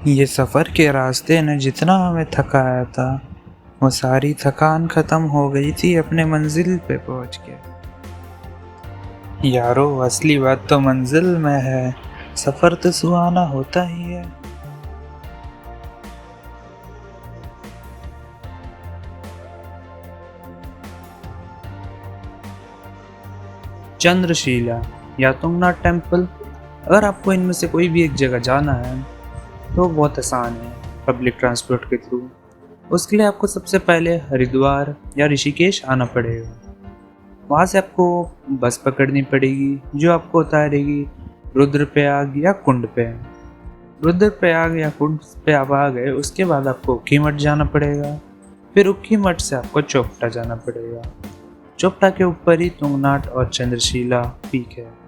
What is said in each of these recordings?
ये सफ़र के रास्ते ने जितना हमें थकाया था, वो सारी थकान ख़त्म हो गई थी अपने मंजिल पे पहुँच के। यारो, असली बात तो मंजिल में है, सफ़र तो सुहाना होता ही है। चंद्रशिला या तुंगनाथ टेम्पल, अगर आपको इनमें से कोई भी एक जगह जाना है तो बहुत आसान है पब्लिक ट्रांसपोर्ट के थ्रू। उसके लिए आपको सबसे पहले हरिद्वार या ऋषिकेश आना पड़ेगा। वहाँ से आपको बस पकड़नी पड़ेगी जो आपको उतारेगी रुद्रप्रयाग या कुंड पे। रुद्रप्रयाग या कुंड पे आप आ गए, उसके बाद आपको ऊखीमठ जाना पड़ेगा। फिर ऊखीमठ से आपको चोपटा जाना पड़ेगा। चोपटा के ऊपर ही तुंगनाथ और चंद्रशिला पीक है।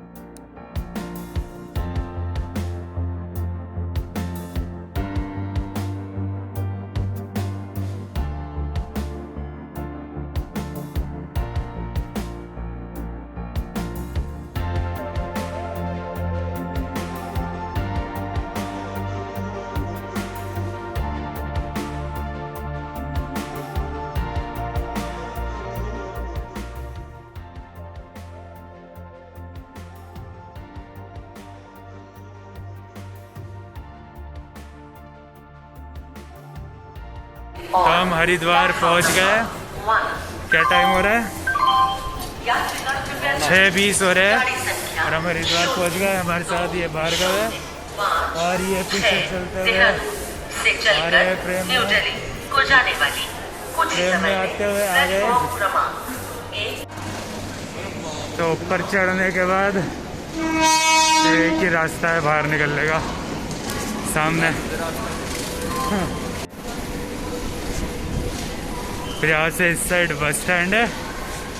तो हम हरिद्वार पहुंच गए। क्या टाइम हो रहा है? 6:20 हो रहे हैं और हम हरिद्वार पहुंच गए। हमारे साथ ये भार्गव है और ये पीछे चलते हुए आ रहे हैं प्रेम में आते हुए आ गए। तो ऊपर चढ़ने के बाद एक ही रास्ता है बाहर निकलने का, सामने। फिर यहाँ से इस साइड बस स्टैंड है,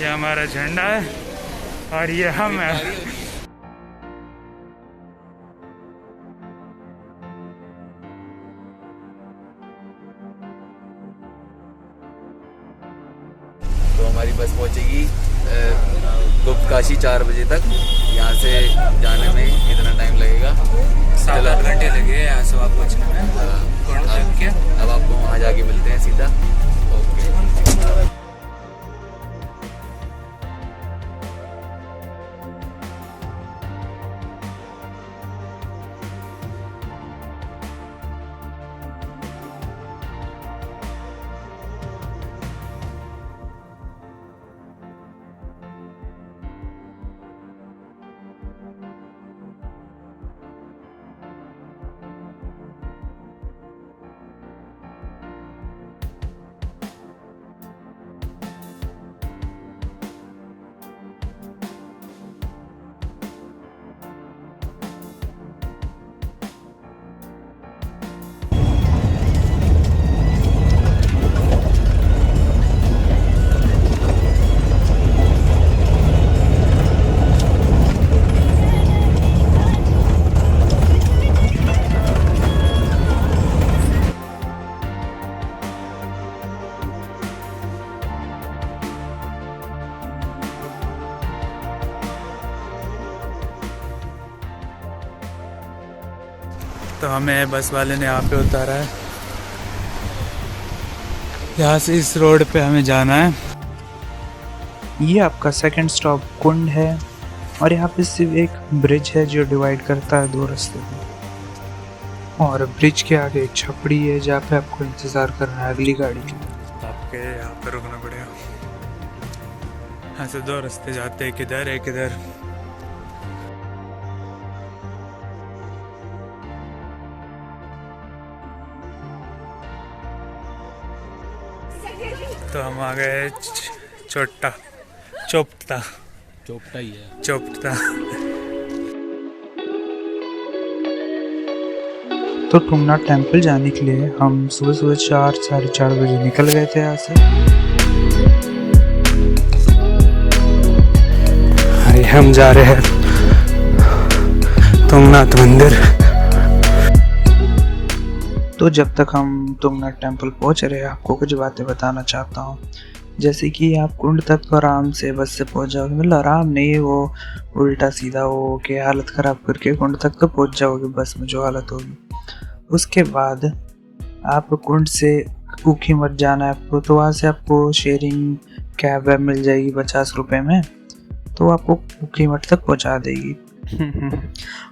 ये हमारा झंडा है और ये हम है। तो हमारी बस पहुंचेगी गुप्तकाशी 4 बजे तक। यहाँ से जाने में कितना टाइम लगेगा? 7-8 घंटे लगे यहाँ से वहाँ पहुँचने में। अब आपको वहाँ जाके मिलते हैं सीधा। ओके। तो हमें बस वाले ने यहाँ पे उतारा है। यहाँ से इस रोड पे हमें जाना है। ये आपका सेकंड स्टॉप कुंड है और यहाँ पे सिर्फ एक ब्रिज है जो डिवाइड करता है दो रास्ते को। और ब्रिज के आगे एक छपड़ी है जहाँ पे आपको इंतज़ार करना है अगली गाड़ी के लिए। आपके यहाँ पे रुकना पड़ेगा। यहाँ से 2 रास्ते जाते हैं, एक इधर एक इधर। तो हम आ गए चोपटा चोपटा ही है। चोपटा। तो तुंगनाथ टेम्पल जाने के लिए हम सुबह सुबह 4-4:30 बजे निकल गए थे यहाँ से। अरे हम जा रहे हैं तुंगनाथ मंदिर। तो जब तक हम तुंगनाथ टेम्पल पहुँच रहे हैं, आपको कुछ बातें बताना चाहता हूँ। जैसे कि आप कुंड तक तो आराम से बस से पहुँच जाओगे, मतलब आराम नहीं है, वो उल्टा सीधा हो के हालत ख़राब करके कुंड तक तो पहुँच जाओगे बस में जो हालत होगी। उसके बाद आप कुंड से ऊखीमठ जाना है आपको, तो वहाँ से आपको शेयरिंग कैब वैब मिल जाएगी 50 रुपये में, तो आपको ऊखीमठ तक पहुँचा देगी।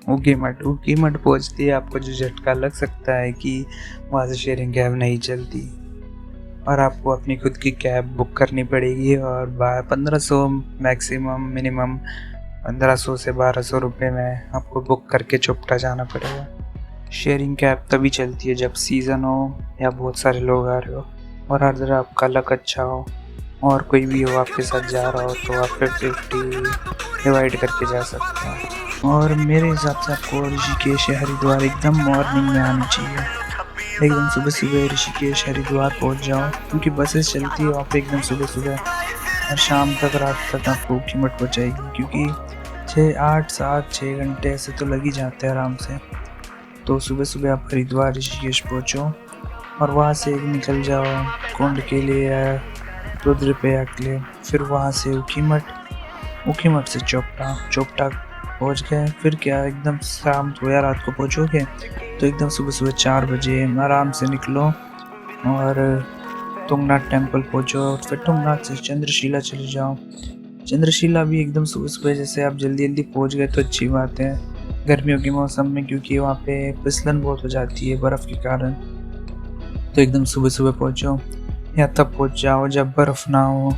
ऊखीमठ पहुँचती है आपको जो झटका लग सकता है कि वहाँ से शेयरिंग कैब नहीं चलती और आपको अपनी खुद की कैब बुक करनी पड़ेगी और 1500 मैक्सिमम मिनिमम 1500 से 1200 रुपये में आपको बुक करके चोपटा जाना पड़ेगा। शेयरिंग कैब तभी चलती है जब सीज़न हो या बहुत सारे लोग आ रहे हो और हर तरह आपका लक अच्छा हो और कोई भी हो आपके साथ जा रहा हो, तो आप 50-50 डिवाइड करके जा सकते हैं। और मेरे हिसाब से आपको ऋषिकेश या हरिद्वार एकदम मॉर्निंग में आनी चाहिए, एकदम सुबह सुबह ऋषिकेश हरिद्वार पहुंच जाओ, क्योंकि बसेस चलती है वहाँ पे एकदम सुबह सुबह और शाम तक रात तक आपको ऊखीमठ पहुँचाएगी, क्योंकि 6 घंटे ऐसे तो लग ही जाते हैं आराम से। तो सुबह सुबह आप हरिद्वार ऋषिकेश पहुँचो और वहाँ से निकल जाओ कुंड के लिए या रुद्रप्रयाग के लिए, फिर वहाँ से ऊखीमठ से चोपटा पहुँच गए। फिर क्या एकदम शाम को या रात को पहुँचोगे तो एकदम सुबह सुबह 4 बजे आराम से निकलो और तुंगनाथ टेम्पल पहुँचो, फिर तुंगनाथ से चंद्रशिला चले जाओ। चंद्रशिला भी एकदम सुबह सुबह, जैसे आप जल्दी जल्दी पहुँच गए तो अच्छी बात है गर्मियों के मौसम में, क्योंकि वहाँ पे फिसलन बहुत हो जाती है बर्फ़ के कारण। तो एकदम सुबह सुबह पहुँचो या तब पहुँच जाओ जब बर्फ़ ना हो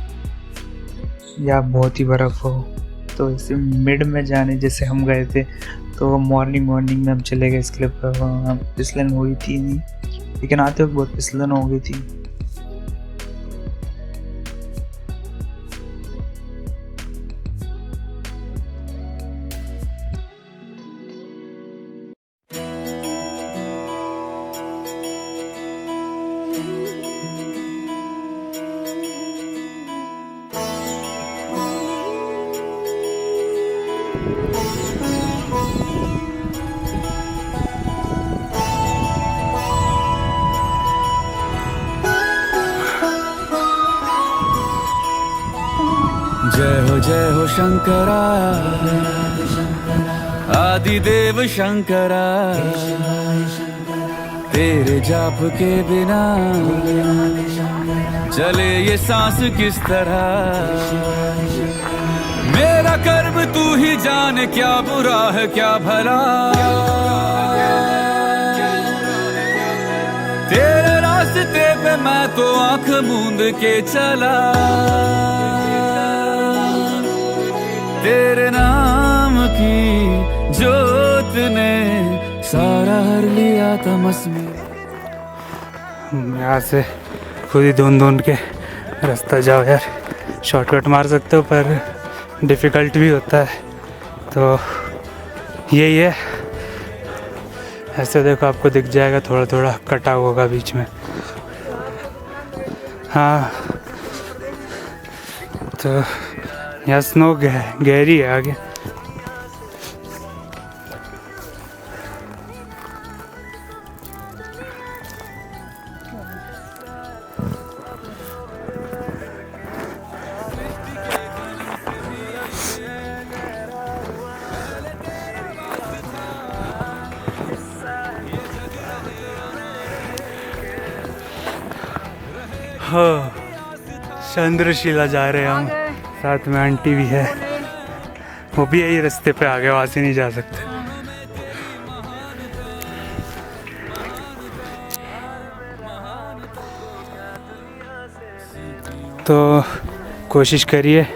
या बहुत ही बर्फ़ हो। तो इसे मिड में जाने जैसे हम गए थे तो मॉर्निंग में हम चले गए, इसके लिए फिसलन हुई थी नहीं, लेकिन आते वक्त बहुत फिसलन हो गई थी। जय हो शंकरा आदिदेव शंकरा, तेरे जाप के बिना चले ये सांस किस तरह। मेरा कर्म तू ही जाने, क्या बुरा है क्या भला, तेरे रास्ते पे मैं तो आंख मूंद के चला, तेरे नाम की जोत ने सारा हर लिया तमस में। यहाँ से खुद ही ढूंढ के रास्ता जाओ यार, शॉर्टकट मार सकते हो पर डिफ़िकल्ट भी होता है, तो यही है। ऐसे देखो आपको दिख जाएगा थोड़ा थोड़ा कटा होगा बीच में। हाँ तो यहाँ स्नो गहरी है आगे। हाँ चंद्रशिला जा रहे हैं हम, साथ में आंटी भी है, वो भी यही रास्ते पे आगे, वहाँ से नहीं जा सकते। तो कोशिश करिए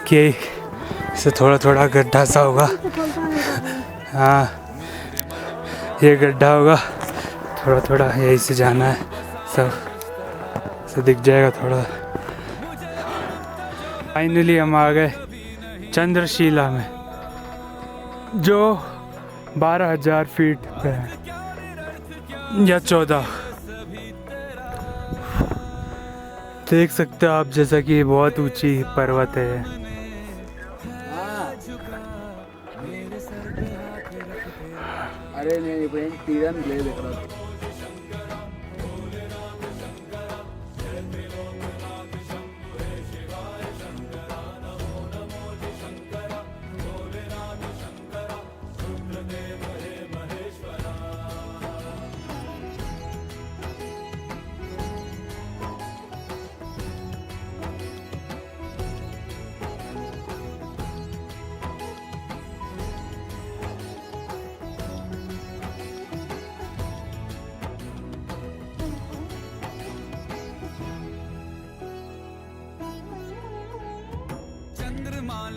कि इसे थोड़ा थोड़ा गड्ढा सा होगा, हाँ ये गड्ढा होगा, थोड़ा थोड़ा यही से जाना है, सब से दिख जाएगा थोड़ा। फाइनली हम आ गए चंद्रशिला में, जो 12,000 फीट पे है या 14, देख सकते हो आप, जैसा कि बहुत ऊंची पर्वत है। अरे नहीं तीरन ले देख रहा था।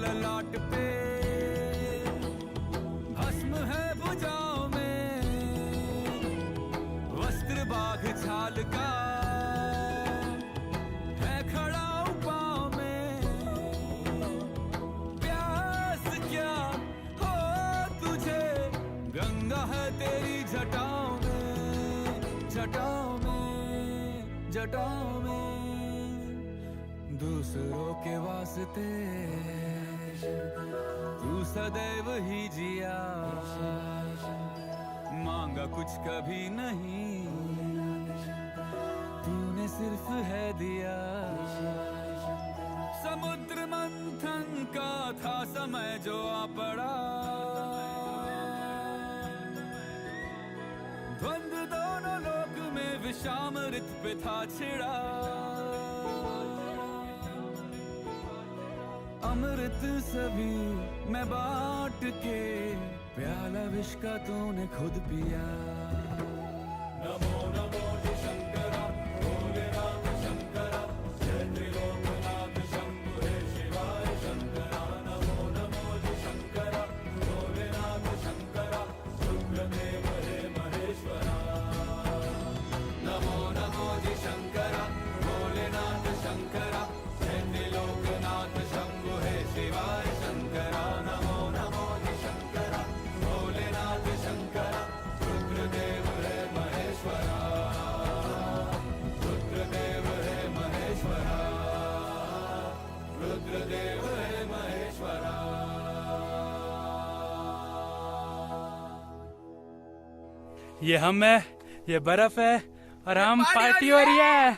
ललाट पे, भस्म है भुजाओं में, वस्त्र बाघ छाल का है खड़ा पाँव में। प्यास क्या हो तुझे, गंगा है तेरी जटाओं में, जटाओं में, जटाओं में। दूसरों के वास्ते तू सदैव ही जिया, मांगा कुछ कभी नहीं, तूने सिर्फ है दिया। समुद्र मंथन का था समय जो आ पड़ा, द्वंद दोनों लोक में विषामृत पे था छिड़ा। अमृत सभी मैं बांट के, प्याला विष का तूने खुद पिया। नमो नमो जी शंकरा, भोलेनाथ शंकरा, जय त्रिलोकनाथ शंभु हे शिवाय शंकरा। नमो नमो जी शंकरा, भोलेनाथ शंकरा, रुद्रदेव हे महेश्वरा। नमो नमो जी शंकरा, भोलेनाथ शंकरा, जय त्रिलोकनाथ शंभु हे शिवाय शंकरा। नमो नमो जी शंकरा, भोलेनाथ शंकरा, रुद्रदेव हे महेश्वरा, रुद्रदेव हे महेश्वरा, रुद्रदेव हे महेश्वरा। ये हम है, ये बर्फ है और हम पार्टी हो रही है।